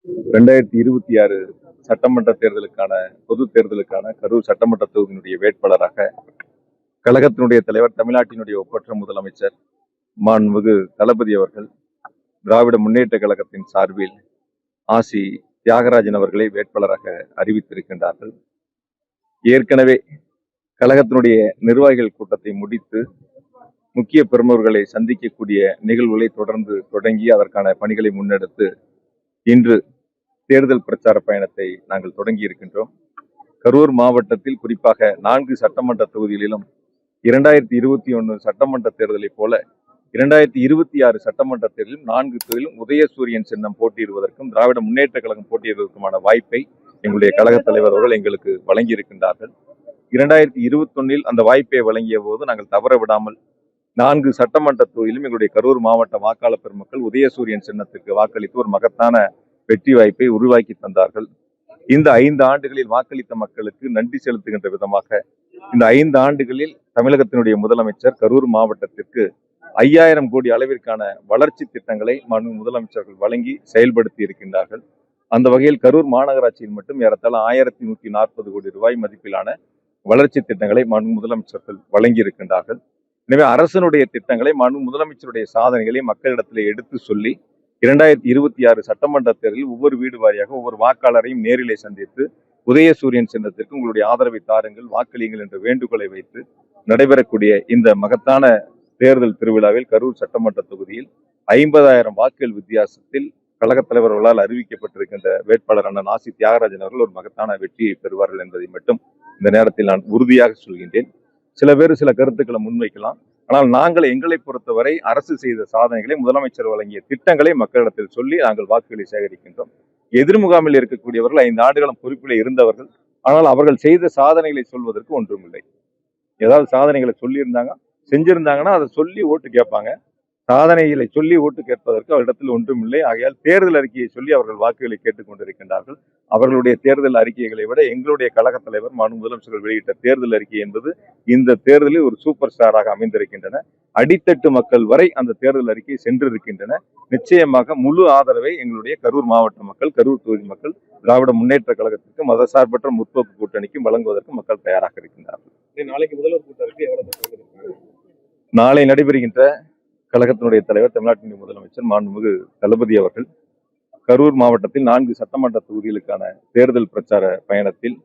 2026 சட்டமன்ற தேர்தலுக்கான பொது தேர்தலுக்கான கரூர் சட்டமன்ற தொகுதியினுடைய வேட்பாளராக கழகத்தினுடைய தலைவர், தமிழ்நாட்டினுடைய ஒப்பற்ற முதலமைச்சர் மாண்புமிகு தளபதி அவர்கள் திராவிட முன்னேற்ற கழகத்தின் சார்பில் ஆசி தியாகராஜன் அவர்களை வேட்பாளராக அறிவித்திருக்கின்றார்கள். ஏற்கனவே கழகத்தினுடைய நிர்வாகிகள் கூட்டத்தை முடித்து முக்கிய பிரமுகர்களை சந்திக்கக்கூடிய நிகழ்வுகளை தொடர்ந்து தொடங்கி அதற்கான பணிகளை முன்னெடுத்து இன்று தேர்தல் பிரச்சார பயணத்தை நாங்கள் தொடங்கி இருக்கின்றோம். கரூர் மாவட்டத்தில் குறிப்பாக 4 சட்டமன்ற தொகுதிகளிலும் 2021 சட்டமன்ற தேர்தலை போல 2026 சட்டமன்ற தேர்தலிலும் 4 தொகுதியிலும் உதயசூரியன் சின்னம் போட்டியிடுவதற்கும் திராவிட முன்னேற்ற கழகம் போட்டியிடுவதற்குமான வாய்ப்பை எங்களுடைய கழக தலைவர் அவர்கள் எங்களுக்கு வழங்கி இருக்கின்றார்கள். 2021 அந்த வாய்ப்பை வழங்கிய போது நாங்கள் தவற விடாமல் 4 சட்டமன்ற தொகுதியிலும் எங்களுடைய கரூர் மாவட்ட வாக்காளர் பெருமக்கள் உதயசூரியன் சின்னத்திற்கு வாக்களித்து ஒரு மகத்தான வெற்றி வாய்ப்பை உருவாக்கி தந்தார்கள். இந்த 5 ஆண்டுகளில் வாக்களித்த மக்களுக்கு நன்றி செலுத்துகின்ற விதமாக இந்த 5 ஆண்டுகளில் தமிழகத்தினுடைய முதலமைச்சர் கரூர் மாவட்டத்திற்கு 5000 கோடி அளவிற்கான வளர்ச்சி திட்டங்களை முதலமைச்சர்கள் வழங்கி செயல்படுத்தி இருக்கின்றார்கள். அந்த வகையில் கரூர் மாநகராட்சியில் மட்டும் ஏறத்தாழ 1140 கோடி ரூபாய் மதிப்பிலான வளர்ச்சி திட்டங்களை முதலமைச்சர்கள் வழங்கி இருக்கின்றார்கள். எனவே அரசனுடைய திட்டங்களை முதலமைச்சருடைய சாதனைகளை மக்களிடத்திலே எடுத்து சொல்லி 2026 சட்டமன்ற தேர்தலில் ஒவ்வொரு வீடு வாரியாக ஒவ்வொரு வாக்காளரையும் நேரிலே சந்தித்து உதயசூரியன் சின்னத்திற்கு உங்களுடைய ஆதரவை தாருங்கள், வாக்களியுங்கள் என்ற வேண்டுகோளை வைத்து நடைபெறக்கூடிய இந்த மகத்தான தேர்தல் திருவிழாவில் கரூர் சட்டமன்ற தொகுதியில் 50,000 வாக்குகள் வித்தியாசத்தில் கழக தலைவர்களால் அறிவிக்கப்பட்டிருக்கின்ற வேட்பாளர் அண்ணன் ஆசி தியாகராஜன் அவர்கள் ஒரு மகத்தான வெற்றியை பெறுவார்கள் என்பதை மட்டும் இந்த நேரத்தில் நான் உறுதியாக சொல்கின்றேன். சில பேர் சில கருத்துக்களை முன்வைக்கலாம். ஆனால் நாங்கள் எங்களை பொறுத்தவரை அரசு செய்த சாதனைகளை, முதலமைச்சர் வழங்கிய திட்டங்களை மக்களிடத்தில் சொல்லி நாங்கள் வாக்குகளை சேகரிக்கின்றோம். எதிர்முகாமில் இருக்கக்கூடியவர்கள் 5 ஆண்டுகளும் பொறுப்பிலே இருந்தவர்கள். ஆனால் அவர்கள் செய்த சாதனைகளை சொல்வதற்கு ஒன்றும் இல்லை. ஏதாவது சாதனைகளை சொல்லியிருந்தாங்க, செஞ்சிருந்தாங்கன்னா அதை சொல்லி ஓட்டு கேட்பாங்க. சாதனைகளை சொல்லி ஓட்டு கேட்பதற்கு அவரிடத்தில் ஒன்றும் இல்லை. ஆகையால் தேர்தல் அறிக்கையை சொல்லி அவர்கள் வாக்குகளை கேட்டுக் கொண்டிருக்கின்றார்கள். அவர்களுடைய தேர்தல் அறிக்கைகளை விட எங்களுடைய கழக தலைவர் முதலமைச்சர்கள் வெளியிட்ட தேர்தல் அறிக்கை என்பது இந்த தேர்தலில் ஒரு சூப்பர் ஸ்டாராக அமைந்திருக்கின்றன. அடித்தட்டு மக்கள் வரை அந்த தேர்தல் அறிக்கை சென்றிருக்கின்றன. நிச்சயமாக முழு ஆதரவை எங்களுடைய கரூர் மாவட்ட மக்கள், கரூர் தொகுதி மக்கள் திராவிட முன்னேற்ற கழகத்திற்கு மதசார்பற்ற முற்போக்கு கூட்டணிக்கும் வழங்குவதற்கு மக்கள் தயாராக இருக்கின்றார்கள். நாளைக்கு முதல்வர் கூட்டத்திற்கு நாளை நடைபெறுகின்ற கழகத்தினுடைய தலைவர், தமிழ்நாட்டினுடைய முதலமைச்சர் மாண்புமிகு தளபதி அவர்கள் கரூர் மாவட்டத்தில் 4 சட்டமன்ற தொகுதிகளுக்கான தேர்தல் பிரச்சார பயணத்தில்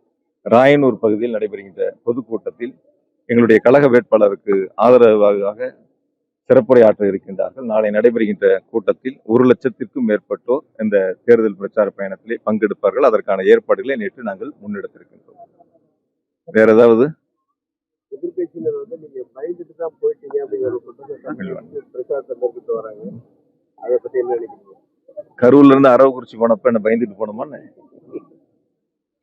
ராயனூர் பகுதியில் நடைபெறுகின்ற பொதுக்கூட்டத்தில் எங்களுடைய கழக வேட்பாளருக்கு ஆதரவாக சிறப்புரையாற்ற இருக்கின்றார்கள். நாளை நடைபெறுகின்ற கூட்டத்தில் 1 லட்சத்திற்கும் மேற்பட்டோர் இந்த தேர்தல் பிரச்சார பயணத்திலே பங்கெடுப்பார்கள். அதற்கான ஏற்பாடுகளை நேற்று நாங்கள் முன்னெடுத்திருக்கின்றோம். வேற ஏதாவது எதிர்கட்சியினர் நீங்க பயந்துட்டு தான் போயிட்டீங்க அப்படிங்கிற பிரச்சாரத்தை மேற்கொண்டு வராங்க. அதை பத்தி என்ன நினைக்கிறீங்க? கரூர்ல இருந்து அரவக்குறிச்சி போனப்ப என்ன பயந்துட்டு போனோமான்னு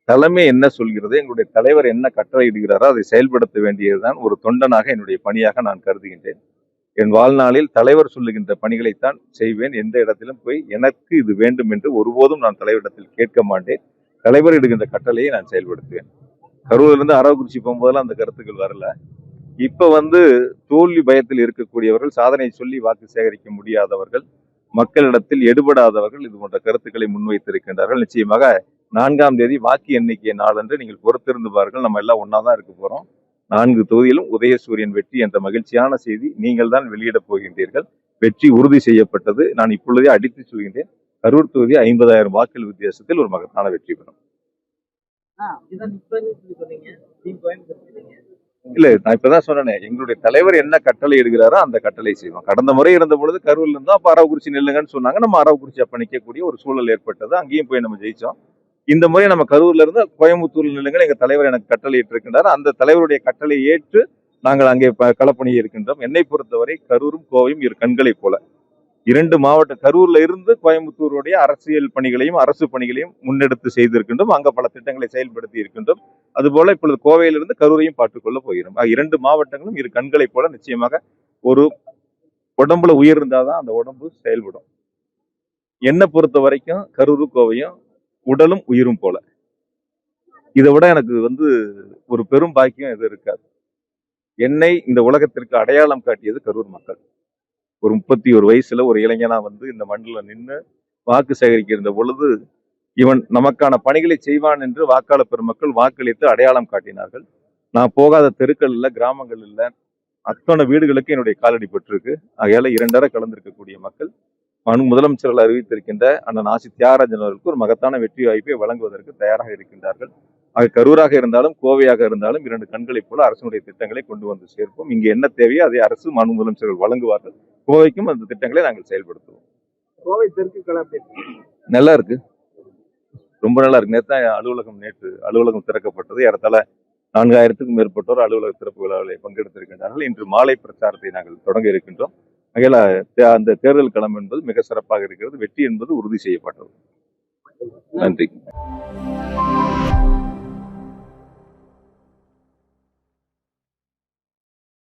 தலைமை என்ன சொல்கிறது, எங்களுடைய தலைவர் என்ன கட்டளை இடுகிறாரோ அதை செயல்படுத்த வேண்டியதுதான் ஒரு தொண்டனாக என்னுடைய பணியாக நான் கருதுகின்றேன். என் வாழ்நாளில் தலைவர் சொல்லுகின்ற பணிகளைத்தான் செய்வேன். எந்த இடத்திலும் போய் எனக்கு இது வேண்டும் என்று ஒருபோதும் நான் தலைவரிடத்தில் கேட்க மாட்டேன். தலைவர் இடுகின்ற கட்டளையை நான் செயல்படுத்துவேன். கரூர்ல இருந்து அரவக்குறிச்சி போகும்போதெல்லாம் அந்த கருத்துக்கள் வரல. இப்ப தோல்வி பயத்தில் இருக்கக்கூடியவர்கள், சாதனை சொல்லி வாக்கு சேகரிக்க முடியாதவர்கள், மக்களிடத்தில் எடுபடாதவர்கள் இது போன்ற கருத்துக்களை முன்வைத்திருக்கின்றார்கள். நிச்சயமாக 4ஆம் தேதி வாக்கு எண்ணிக்கை நாளன்று நீங்கள் பொறுத்திருந்து பாருங்கள். நம்ம எல்லாம் ஒன்னாதான் இருக்க போறோம். 4 தொகுதியிலும் உதயசூரியன் வெற்றி என்ற மகிழ்ச்சியான செய்தி நீங்கள் தான் வெளியிட போகின்றீர்கள். வெற்றி உறுதி செய்யப்பட்டது. நான் இப்பொழுதே அடித்து சொல்கின்றேன். கரூர் தொகுதி 50,000 வாக்குகள் வித்தியாசத்தில் ஒரு மகத்தான வெற்றி பெறும். இல்ல, நான் இப்பதான் சொன்னேன், எங்களுடைய தலைவர் என்ன கட்டளை எடுக்கிறாரோ அந்த கட்டளை செய்வோம். கடந்த முறை இருந்த பொழுது கரூர்ல இருந்தா அப்ப அரவக்குறிச்சி நில்லுங்கன்னு சொன்னாங்க. நம்ம அரவக்குறிச்சி அப்ப நிக்கக்கூடிய ஒரு சூழல் ஏற்பட்டது. அங்கேயும் போய் நம்ம ஜெயிச்சோம். இந்த முறை நம்ம கரூர்ல இருந்து கோயம்புத்தூர்ல நில்லுங்க, எங்க தலைவர் எனக்கு கட்டளை இருக்கின்றார். அந்த தலைவருடைய கட்டளை ஏற்று நாங்கள் அங்கே களப்பணியை இருக்கின்றோம். என்னை பொறுத்தவரை கரூரும் கோவையும் இரு கண்களை போல 2 மாவட்ட, கரூர்ல இருந்து கோயம்புத்தூருடைய அரசியல் பணிகளையும் அரசு பணிகளையும் முன்னெடுத்து செய்திருக்கின்றோம். அங்க பல திட்டங்களை செயல்படுத்தி இருக்கின்றோம். அதுபோல இப்பொழுது கோவையிலிருந்து கரூரையும் பார்த்துக்கொள்ள போகிறோம். 2 மாவட்டங்களும் இரு கண்களை போல நிச்சயமாக ஒரு உடம்புல உயிர் இருந்தாதான் அந்த உடம்பு செயல்படும். என்னை பொறுத்த வரைக்கும் கரூரும் கோவையும் உடலும் உயிரும் போல. இதை விட எனக்கு ஒரு பெரும் பாக்கியம் எது இருக்காது. என்னை இந்த உலகத்திற்கு அடையாளம் காட்டியது கரூர் மக்கள். ஒரு 31 வயசுல ஒரு இளைஞனா இந்த மண்ணில் நின்று வாக்கு சேகரிக்கின்ற பொழுது இவன் நமக்கான பணிகளை செய்வான் என்று வாக்காளர் பெருமக்கள் வாக்களித்து அடையாளம் காட்டினார்கள். நான் போகாத தெருக்கள் இல்ல, கிராமங்கள் இல்ல, அத்தனை வீடுகளுக்கு என்னுடைய காலடி பட்டிருக்கு. ஆகையால 2 கலந்திருக்கக்கூடிய மக்கள் முதலமைச்சர்கள் அறிவித்திருக்கின்ற அண்ணன் ஆசி தியாகராஜன் அவர்களுக்கு ஒரு மகத்தான வெற்றி வாய்ப்பை வழங்குவதற்கு தயாராக இருக்கின்றார்கள். அது கரூராக இருந்தாலும் கோவையாக இருந்தாலும் 2 கண்களைப் போல அரசுடைய திட்டங்களை கொண்டு வந்து சேர்ப்போம். இங்கு என்ன தேவையோ அதை அரசு முதலமைச்சர்கள் வழங்குவார்கள். கோவைக்கும் அந்த திட்டங்களை நாங்கள் செயல்படுத்துவோம். கோவை தெற்கு களம் நல்லா இருக்கு, ரொம்ப நல்லா இருக்கு. நேற்று அலுவலகம் திறக்கப்பட்டது. ஏறத்தாழ 4000க்கும் மேற்பட்டோர் அலுவலக திறப்பு விழாவில் பங்கெடுத்திருக்கின்றார்கள். இன்று மாலை பிரச்சாரத்தை நாங்கள் தொடங்க இருக்கின்றோம். ஆகையால அந்த தேர்தல் களம் என்பது மிக சிறப்பாக இருக்கிறது. வெற்றி என்பது உறுதி செய்யப்பட்டது. நன்றி.